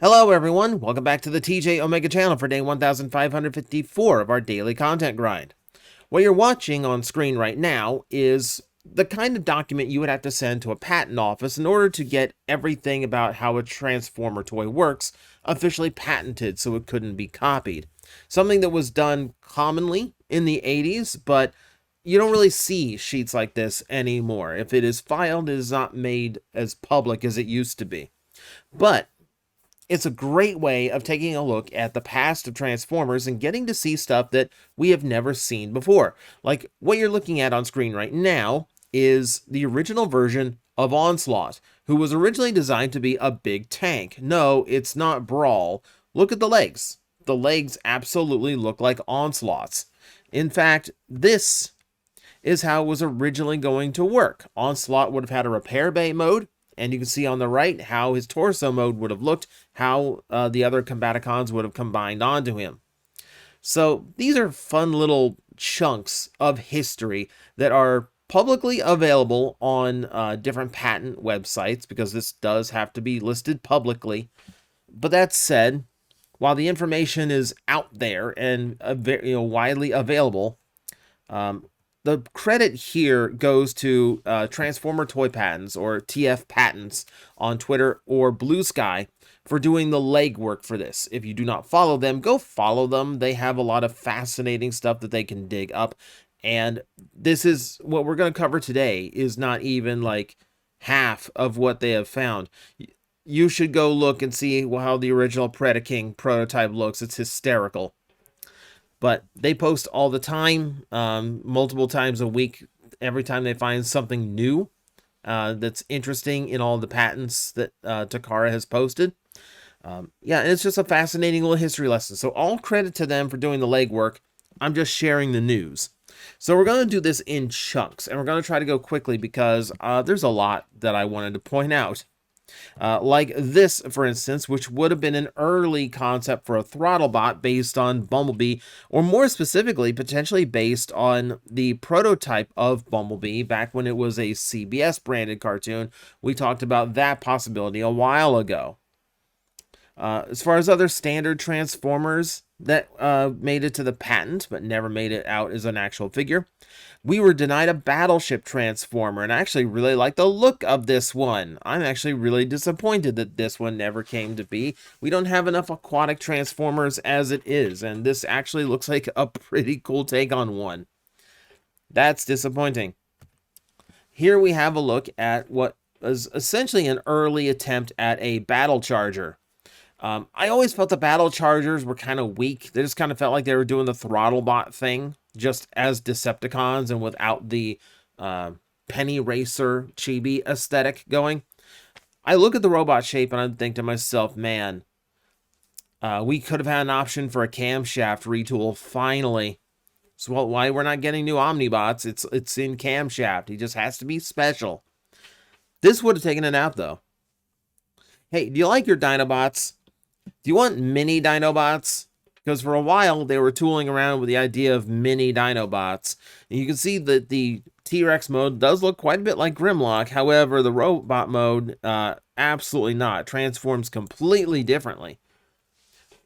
Hello everyone, welcome back to the TJOmega channel for day 1554 of our daily content grind. What you're watching on screen right now is the kind of document you would have to send to a patent office in order to get everything about how a Transformer toy works officially patented so it couldn't be copied. Something that was done commonly in the 80s, but you don't really see sheets like this anymore. If it is filed, it is not made as public as it used to be. But it's a great way of taking a look at the past of Transformers and getting to see stuff that we have never seen before. Like what you're looking at on screen right now is the original version of Onslaught, who was originally designed to be a big tank. No, it's not Brawl. Look at the legs. The legs absolutely look like Onslaught's. In fact, this is how it was originally going to work. Onslaught would have had a repair bay mode, and you can see on the right how his torso mode would have looked, how the other Combaticons would have combined onto him. So these are fun little chunks of history that are publicly available on different patent websites, because this does have to be listed publicly. But that said, while the information is out there and widely available, the credit here goes to Transformer Toy Patents, or TF Patents, on Twitter or Blue Sky for doing the legwork for this. If you do not follow them, go follow them. They have a lot of fascinating stuff that they can dig up. And this is what we're going to cover today is not even like half of what they have found. You should go look and see how the original Predaking prototype looks. It's hysterical. But they post all the time, multiple times a week, every time they find something new that's interesting in all the patents that Takara has posted. Yeah, and it's just a fascinating little history lesson. So all credit to them for doing the legwork. I'm just sharing the news. So we're going to do this in chunks, and we're going to try to go quickly because there's a lot that I wanted to point out. Like this, for instance, which would have been an early concept for a throttle bot based on Bumblebee, or more specifically, potentially based on the prototype of Bumblebee back when it was a CBS branded cartoon. We talked about that possibility a while ago. As far as other standard Transformers that made it to the patent but never made it out as an actual figure, we were denied a Battleship Transformer, and I actually really like the look of this one. I'm actually really disappointed that this one never came to be. We don't have enough aquatic Transformers as it is, and this actually looks like a pretty cool take on one. That's disappointing. Here we have a look at what was essentially an early attempt at a Battle Charger. I always felt the Battle Chargers were kind of weak. They just kind of felt like they were doing the throttle bot thing, just as Decepticons and without the penny racer chibi aesthetic going. I look at the robot shape and I think to myself, man, we could have had an option for a camshaft retool finally. So why we're not getting new Omnibots? It's in camshaft. He just has to be special. This would have taken it out though. Hey, do you like your Dinobots? Do you want mini Dinobots? Because for a while, they were tooling around with the idea of mini Dinobots. And you can see that the T-Rex mode does look quite a bit like Grimlock. However, the robot mode, absolutely not. It transforms completely differently.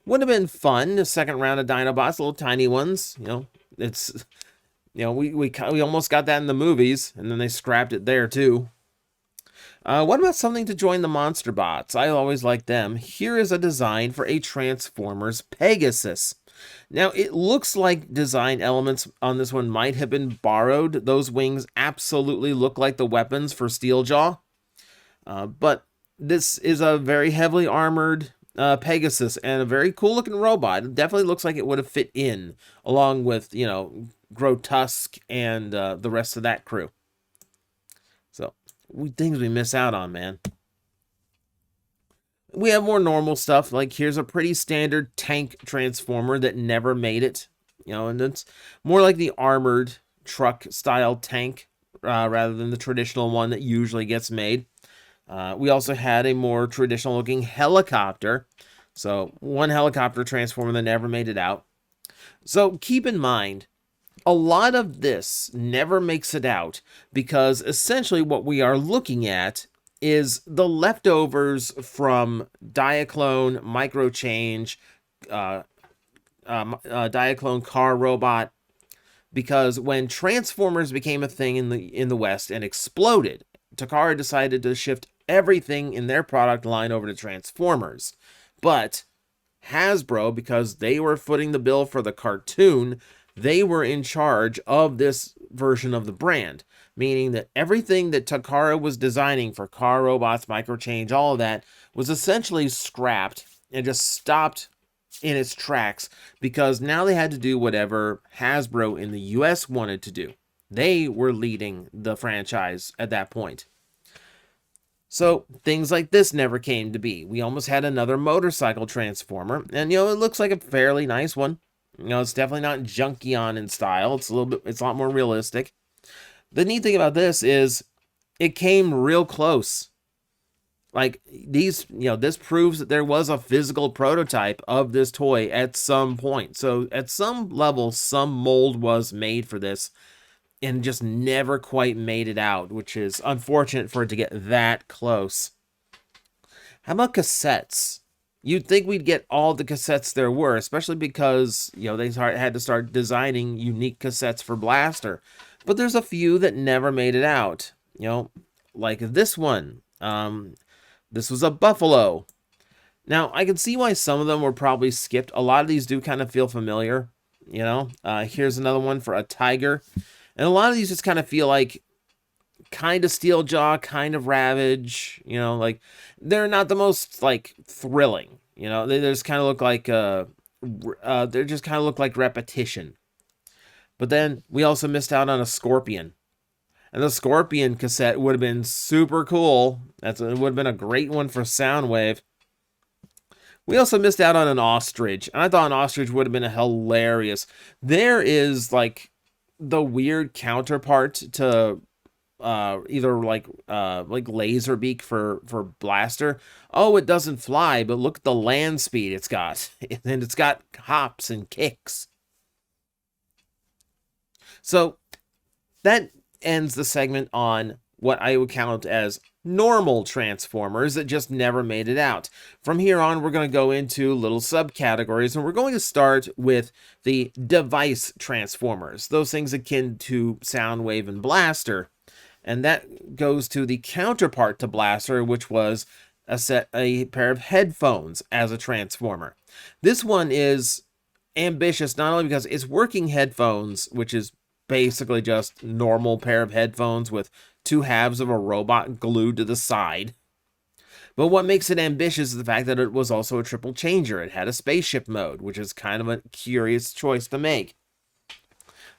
Would have been fun, the second round of Dinobots, little tiny ones. It's, we almost got that in the movies, and then they scrapped it there too. What about something to join the monster bots? I always like them. Here is a design for a Transformers Pegasus. Now, it looks like design elements on this one might have been borrowed. Those wings absolutely look like the weapons for Steeljaw. But this is a very heavily armored Pegasus and a very cool looking robot. It definitely looks like it would have fit in along with, Grotesque and the rest of that crew. So, things we miss out on, man. We have more normal stuff, like here's a pretty standard tank Transformer that never made it, and it's more like the armored truck style tank rather than the traditional one that usually gets made. We also had a more traditional looking helicopter, so one helicopter Transformer that never made it out. So keep in mind, a lot of this never makes it out because essentially what we are looking at is the leftovers from Diaclone, Microchange, Diaclone Car Robot, because when Transformers became a thing in the West and exploded, Takara decided to shift everything in their product line over to Transformers. But Hasbro, because they were footing the bill for the cartoon, they were in charge of this version of the brand, meaning that everything that Takara was designing for car robots, microchange, all of that was essentially scrapped and just stopped in its tracks, because now they had to do whatever Hasbro in the US wanted to do. They were leading the franchise at that point. So things like this never came to be. We almost had another motorcycle transformer, and it looks like a fairly nice one. It's definitely not Junkion in style. It's a lot more realistic. The neat thing about this is it came real close. Like these, this proves that there was a physical prototype of this toy at some point. So at some level, some mold was made for this and just never quite made it out, which is unfortunate for it to get that close. How about cassettes? You'd think we'd get all the cassettes there were, especially because, they had to start designing unique cassettes for Blaster. But there's a few that never made it out, like this one. This was a buffalo. Now, I can see why some of them were probably skipped. A lot of these do kind of feel familiar, Here's another one for a tiger. And a lot of these just kind of feel like kind of Steeljaw, kind of Ravage, like they're not the most like thrilling, they just kind of look like they just kind of look like repetition. But then we also missed out on a scorpion. And the Scorpion cassette would have been super cool. It would have been a great one for Soundwave. We also missed out on an ostrich. And I thought an ostrich would have been hilarious. There is like the weird counterpart to either like Laserbeak for Blaster. Oh, it doesn't fly, but look at the land speed it's got. And it's got hops and kicks. So that ends the segment on what I would count as normal Transformers that just never made it out. From here on, we're going to go into little subcategories, and we're going to start with the device Transformers, those things akin to Soundwave and Blaster. And that goes to the counterpart to Blaster, which was a pair of headphones as a Transformer. This one is ambitious, not only because it's working headphones, which is basically just normal pair of headphones with two halves of a robot glued to the side. But what makes it ambitious is the fact that it was also a triple changer. It had a spaceship mode, which is kind of a curious choice to make.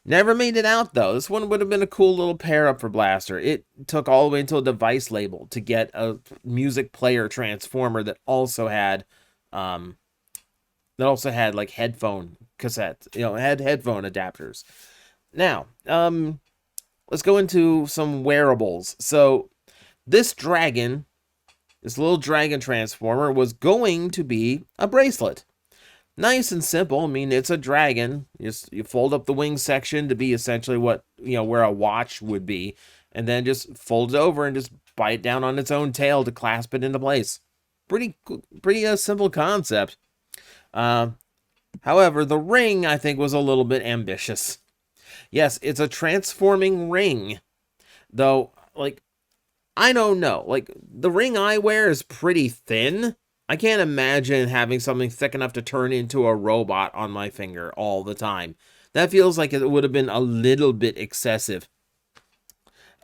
Never made it out, though. This one would have been a cool little pair-up for Blaster. It took all the way until a device label to get a music player transformer that also had like headphone cassettes, had headphone adapters. Now, let's go into some wearables. So, this little dragon transformer was going to be a bracelet. Nice and simple. I mean, it's a dragon. You fold up the wing section to be essentially what, where a watch would be, and then just fold it over and just bite down on its own tail to clasp it into place. Pretty simple concept. However, the ring, I think, was a little bit ambitious. Yes, it's a transforming ring. Though, I don't know. The ring I wear is pretty thin. I can't imagine having something thick enough to turn into a robot on my finger all the time. That feels like it would have been a little bit excessive.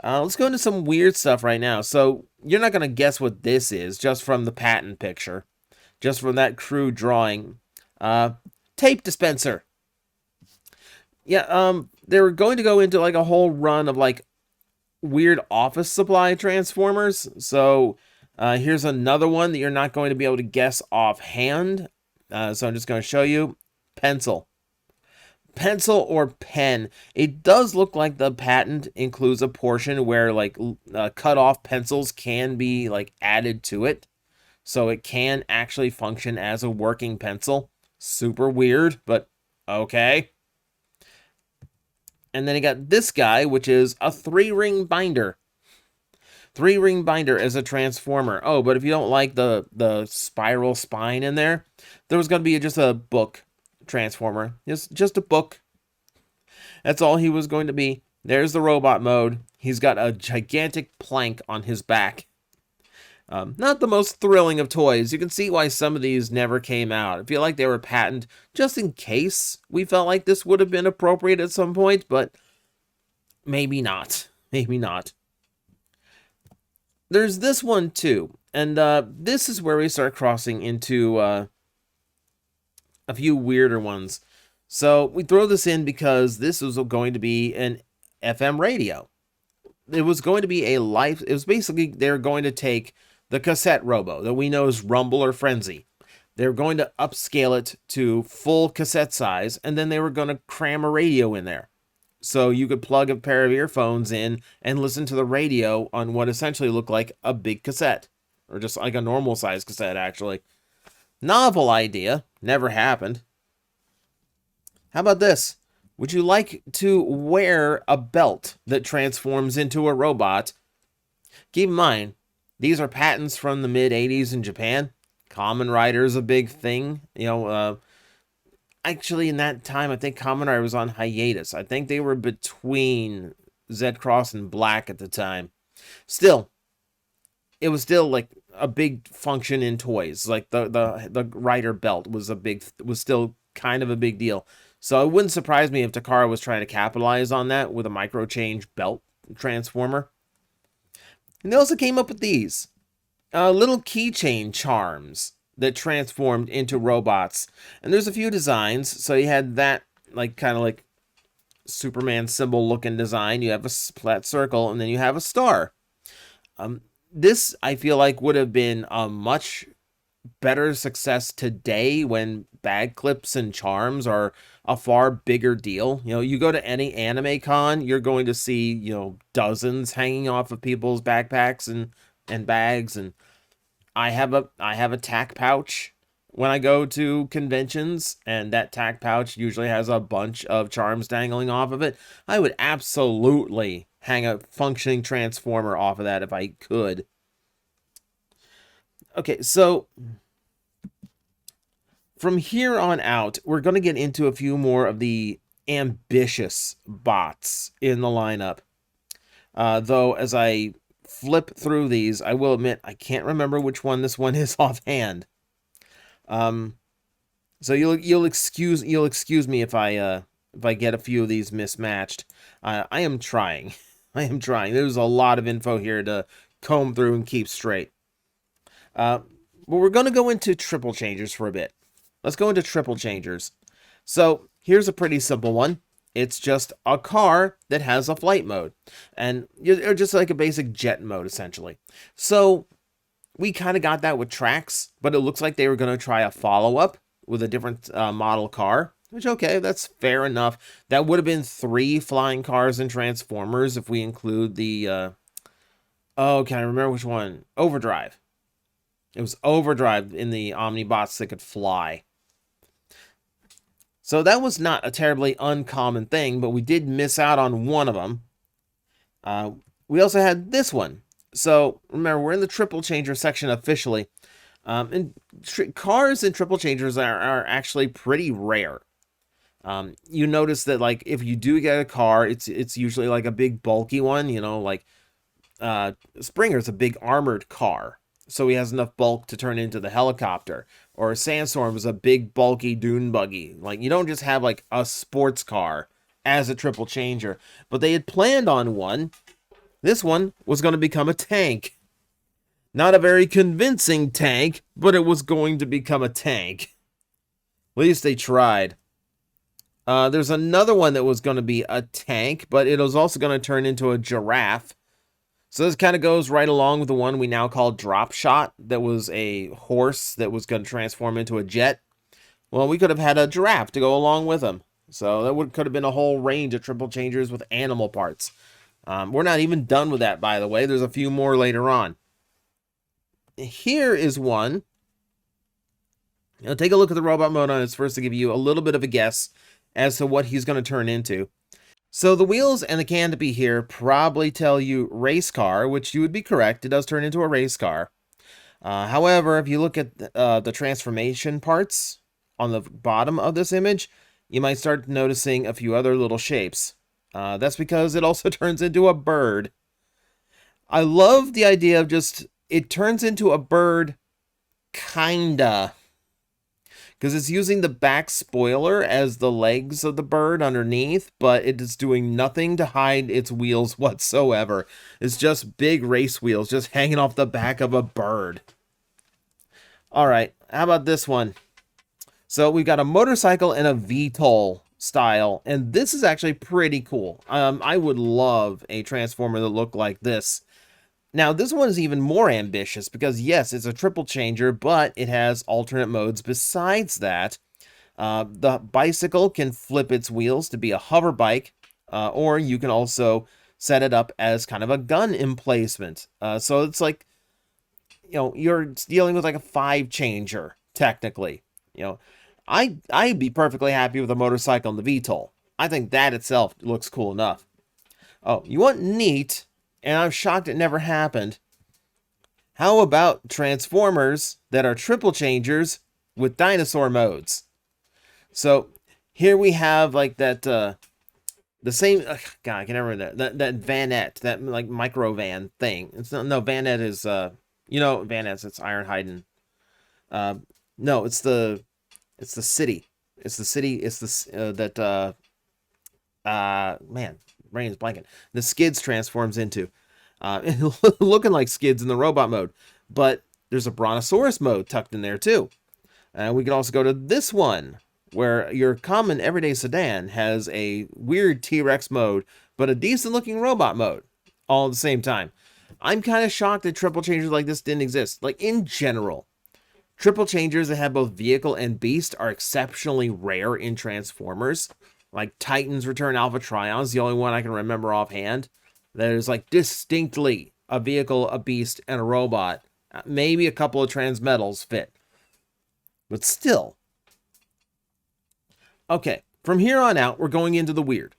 Let's go into some weird stuff right now. So, you're not going to guess what this is just from the patent picture. Just from that crude drawing. Tape dispenser. Yeah, they were going to go into a whole run of weird office supply transformers. So here's another one that you're not going to be able to guess offhand. So I'm just going to show you. Pencil or pen. It does look like the patent includes a portion where cut off pencils can be added to it. So it can actually function as a working pencil. Super weird, but okay. And then you got this guy, which is a 3-ring binder. 3-ring binder as a transformer. Oh, but if you don't like the spiral spine in there, there was going to be just a book transformer. Just a book. That's all he was going to be. There's the robot mode. He's got a gigantic plank on his back. Not the most thrilling of toys. You can see why some of these never came out. I feel like they were patented just in case we felt like this would have been appropriate at some point, but maybe not. Maybe not. There's this one too, and this is where we start crossing into a few weirder ones. So we throw this in because this was going to be an FM radio. It was going to be it was basically, they're going to take the cassette robo that we know as Rumble or Frenzy. They're going to upscale it to full cassette size, and then they were going to cram a radio in there. So you could plug a pair of earphones in and listen to the radio on what essentially looked like a big cassette. Or just like a normal size cassette, actually. Novel idea. Never happened. How about this? Would you like to wear a belt that transforms into a robot? Keep in mind, these are patents from the mid-'80s in Japan. Kamen Rider is a big thing. Actually, in that time, I think Kamen Rider was on hiatus. I think they were between Z-Cross and Black at the time. Still, it was still like a big function in toys. Like the Rider belt was still kind of a big deal. So it wouldn't surprise me if Takara was trying to capitalize on that with a micro-change belt transformer. And they also came up with these little keychain charms that transformed into robots. And there's a few designs. So you had that kind of like Superman symbol looking design. You have a flat circle, and then you have a star. This, I feel like, would have been a much better success today when bag clips and charms are a far bigger deal. You go to any anime con, you're going to see, dozens hanging off of people's backpacks and bags. And I have a tack pouch when I go to conventions, and that tack pouch usually has a bunch of charms dangling off of it. I would absolutely hang a functioning transformer off of that if I could. Okay, so from here on out, we're going to get into a few more of the ambitious bots in the lineup. Though, as I flip through these, I will admit I can't remember which one this one is offhand. So you'll excuse me if I get a few of these mismatched. I am trying. I am trying. There's a lot of info here to comb through and keep straight. But we're going to go into triple changers for a bit. Let's go into triple changers. So here's a pretty simple one. It's just a car that has a flight mode, and or just like a basic jet mode, essentially. So we kind of got that with tracks, but it looks like they were going to try a follow-up with a different model car, which, okay, that's fair enough. That would have been 3 flying cars and Transformers if we include the, oh, can I remember which one? Overdrive. It was Overdrive in the Omnibots that could fly. So that was not a terribly uncommon thing, but we did miss out on one of them. We also had this one. So remember, we're in the triple changer section officially. And cars and triple changers are actually pretty rare. You notice that, like, if you do get a car, it's usually like a big bulky one, like Springer's a big armored car, so he has enough bulk to turn into the helicopter. Or Sandstorm is a big bulky dune buggy. Like, you don't just have like a sports car as a triple changer, but they had planned on one. This one was going to become a tank. Not a very convincing tank, but it was going to become a tank. At least they tried. There's another one that was going to be a tank, but it was also going to turn into a giraffe. So this kind of goes right along with the one we now call Drop Shot, that was a horse that was going to transform into a jet. Well, we could have had a giraffe to go along with him. So that could have been a whole range of triple changers with animal parts. We're not even done with that, by the way. There's a few more later on. Here is one. Take a look at the robot mode on its first to give you a little bit of a guess as to what he's going to turn into. So the wheels and the canopy here probably tell you race car, which you would be correct. It does turn into a race car. However, if you look at the transformation parts on the bottom of this image, you might start noticing a few other little shapes. That's because it also turns into a bird. I love the idea of just, it turns into a bird, kinda. Because it's using the back spoiler as the legs of the bird underneath, but it is doing nothing to hide its wheels whatsoever. It's just big race wheels just hanging off the back of a bird. Alright, how about this one? So we've got a motorcycle and a VTOL style, and this is actually pretty cool. I would love a transformer that looked like this. Now, this one is even more ambitious because, yes, it's a triple changer, but it has alternate modes besides that. The bicycle can flip its wheels to be a hover bike, or you can also set it up as kind of a gun emplacement. So it's like, you know, you're dealing with like a 5-changer, technically. You know, I'd be perfectly happy with a motorcycle and the VTOL. I think that itself looks cool enough. Oh, you want neat? And I'm shocked it never happened. How about transformers that are triple changers with dinosaur modes? So here we have like that, the same, God, I can never remember that vanette, that like micro van thing. It's not, no, vanette is, you know, vanettes, it's Ironhide. No, it's the city. It's the city, it's the, man, brain is blanking. The Skids transforms into. Looking like Skids in the robot mode. But there's a Brontosaurus mode tucked in there too. And we can also go to this one, where your common everyday sedan has a weird T-Rex mode, but a decent looking robot mode, all at the same time. I'm kind of shocked that triple changers like this didn't exist. Like, in general, triple changers that have both vehicle and beast are exceptionally rare in Transformers. Like Titans Return Alpha Trion's the only one I can remember offhand. There's like distinctly a vehicle, a beast, and a robot. Maybe a couple of Transmetals fit. But still. Okay, from here on out, we're going into the weird.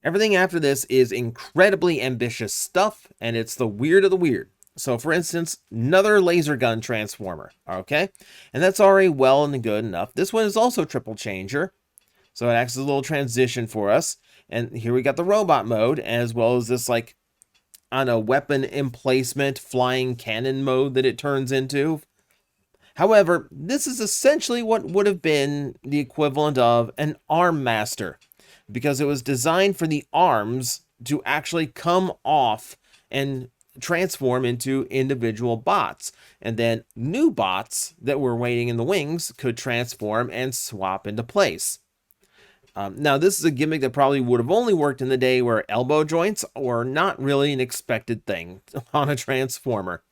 Everything after this is incredibly ambitious stuff, and it's the weird of the weird. So, for instance, another laser gun transformer, okay? And that's already well and good enough. This one is also triple changer, so it acts as a little transition for us. And here we got the robot mode, as well as this, like, I don't know, weapon emplacement, flying cannon mode that it turns into. However, this is essentially what would have been the equivalent of an arm master, because it was designed for the arms to actually come off and transform into individual bots. And then new bots that were waiting in the wings could transform and swap into place. Now, this is a gimmick that probably would have only worked in the day where elbow joints were not really an expected thing on a transformer.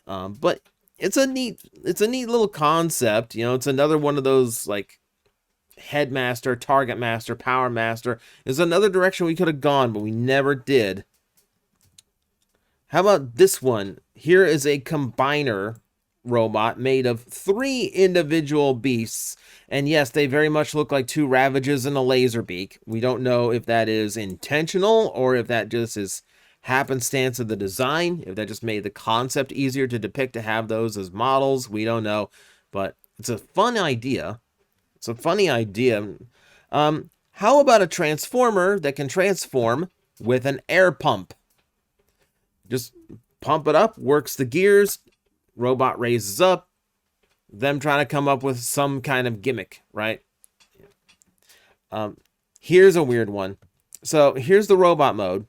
But it's a neat little concept. You know, it's another one of those, like, Headmaster, Target Master, Power Master. Is another direction we could have gone, but we never did. How about this one? Here is a combiner robot made of 3 individual beasts. And yes, they very much look like 2 Ravages and a laser beak. We don't know if that is intentional or if that just is happenstance of the design, if that just made the concept easier to depict to have those as models. We don't know, but it's a fun idea. It's a funny idea. How about a transformer that can transform with an air pump? Just pump it up, works the gears, robot raises up, them trying to come up with some kind of gimmick, right? Here's a weird one. So here's the robot mode.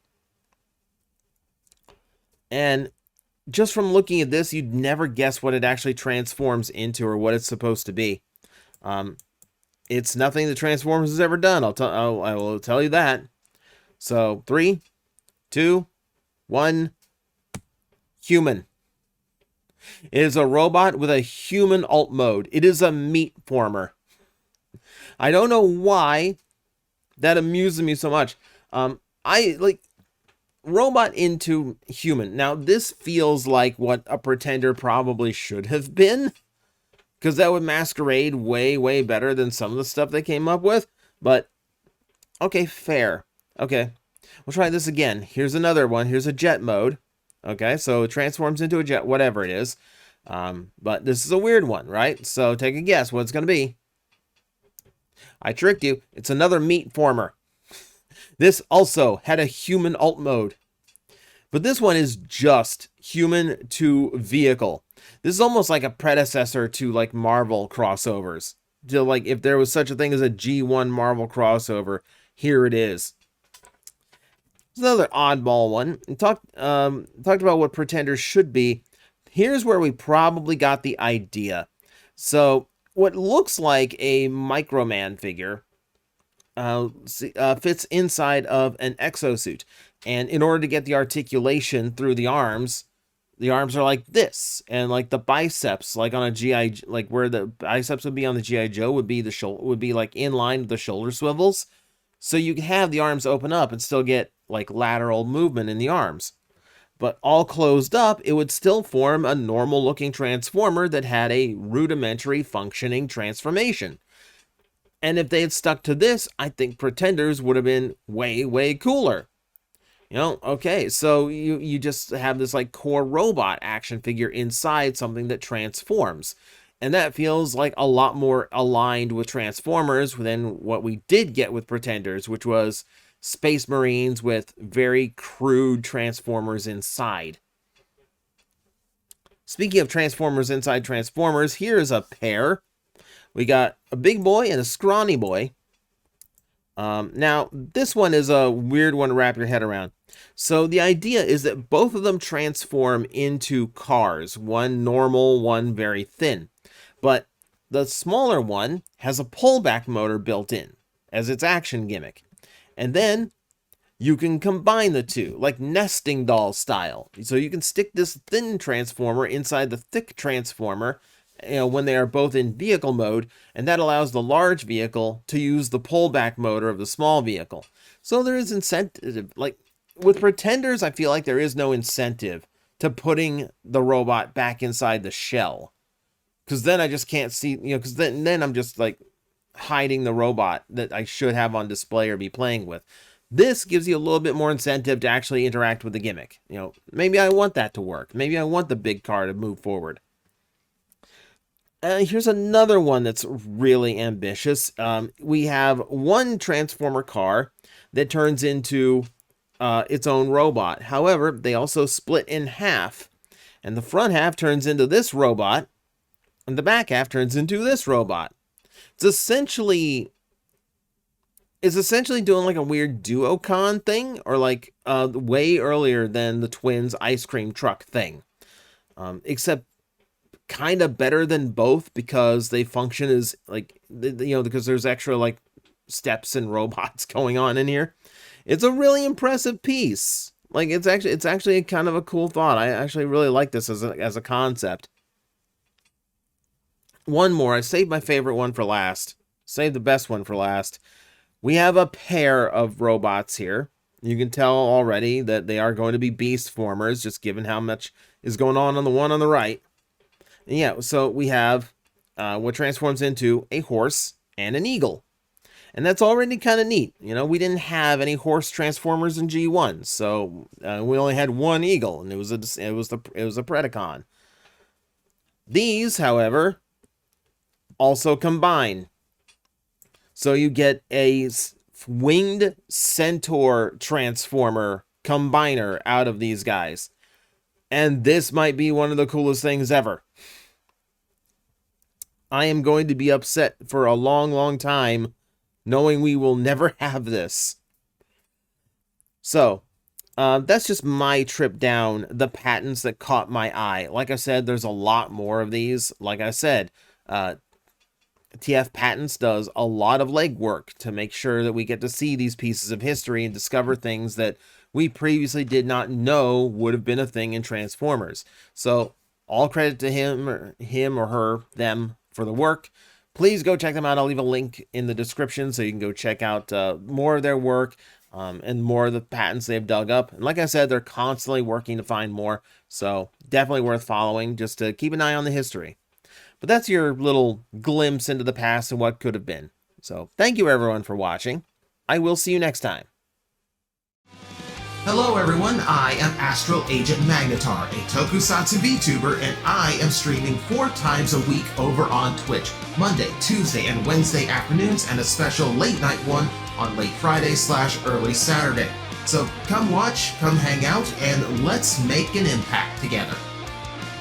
And just from looking at this, you'd never guess what it actually transforms into or what it's supposed to be. It's nothing the Transformers has ever done. I will tell you that. So 3, 2, 1. Human. It is a robot with a human alt mode. It is a meat former. I don't know why that amuses me so much. I like robot into human. Now, this feels like what a Pretender probably should have been, because that would masquerade way, way better than some of the stuff they came up with. But, okay, fair. Okay, we'll try this again. Here's another one. Here's a jet mode. Okay, so it transforms into a jet, whatever it is. But this is a weird one, right? So take a guess what it's going to be. I tricked you. It's another meat former. This also had a human alt mode. But this one is just human to vehicle. This is almost like a predecessor to like Marvel crossovers. To like if there was such a thing as a G1 Marvel crossover, here it is. It's another oddball one. And talked about what Pretenders should be. Here's where we probably got the idea. So what looks like a Microman figure fits inside of an exosuit. And in order to get the articulation through the arms are like this. And like the biceps, like on a GI, like where the biceps would be on the GI Joe would be would be like in line with the shoulder swivels. So you can have the arms open up and still get like lateral movement in the arms. But all closed up, it would still form a normal looking transformer that had a rudimentary functioning transformation. And if they had stuck to this, I think Pretenders would have been way, way cooler. You know, okay, so you just have this like core robot action figure inside something that transforms. And that feels like a lot more aligned with Transformers than what we did get with Pretenders, which was Space Marines with very crude Transformers inside. Speaking of Transformers inside Transformers, here's a pair. We got a big boy and a scrawny boy. Now, this one is a weird one to wrap your head around. So the idea is that both of them transform into cars. One normal, one very thin. But the smaller one has a pullback motor built in as its action gimmick. And then you can combine the two, like nesting doll style. So you can stick this thin transformer inside the thick transformer, you know, when they are both in vehicle mode, and that allows the large vehicle to use the pullback motor of the small vehicle. So there is incentive. Like with Pretenders, I feel like there is no incentive to putting the robot back inside the shell. Because then I just can't see, you know, because then I'm just like hiding the robot that I should have on display or be playing with. This gives you a little bit more incentive to actually interact with the gimmick. You know, maybe I want that to work. Maybe I want the big car to move forward. Here's another one that's really ambitious. We have one Transformer car that turns into its own robot. However, they also split in half. And the front half turns into this robot. And the back half turns into this robot. It's essentially doing like a weird Duocon thing, or like way earlier than the Twins ice cream truck thing. Except kind of better than both because they function as like, you know, because there's extra like steps and robots going on in here. It's a really impressive piece. Like it's actually kind of a cool thought. I actually really like this as a concept. One more. I saved my favorite one for last. Saved the best one for last. We have a pair of robots here. You can tell already that they are going to be beast formers, just given how much is going on the one on the right. And yeah, so we have what transforms into a horse and an eagle. And that's already kind of neat. You know, we didn't have any horse transformers in G1, so we only had one eagle, and it was a Predacon. These, however, also combine. So you get a winged centaur transformer combiner out of these guys. And this might be one of the coolest things ever. I am going to be upset for a long, long time knowing we will never have this. So, that's just my trip down the patents that caught my eye. Like I said, there's a lot more of these. Like I said, TF Patents does a lot of legwork to make sure that we get to see these pieces of history and discover things that we previously did not know would have been a thing in Transformers. So all credit to him or her, them, for the work. Please go check them out. I'll leave a link in the description so you can go check out more of their work and more of the patents they've dug up. And like I said, they're constantly working to find more. So definitely worth following just to keep an eye on the history. But that's your little glimpse into the past and what could have been. So thank you everyone for watching. I will see you next time. Hello everyone, I am Astral Agent Magnetar, a tokusatsu VTuber, and I am streaming 4 times a week over on Twitch, Monday, Tuesday, and Wednesday afternoons, and a special late night one on late Friday/early Saturday. So come watch, come hang out, and let's make an impact together.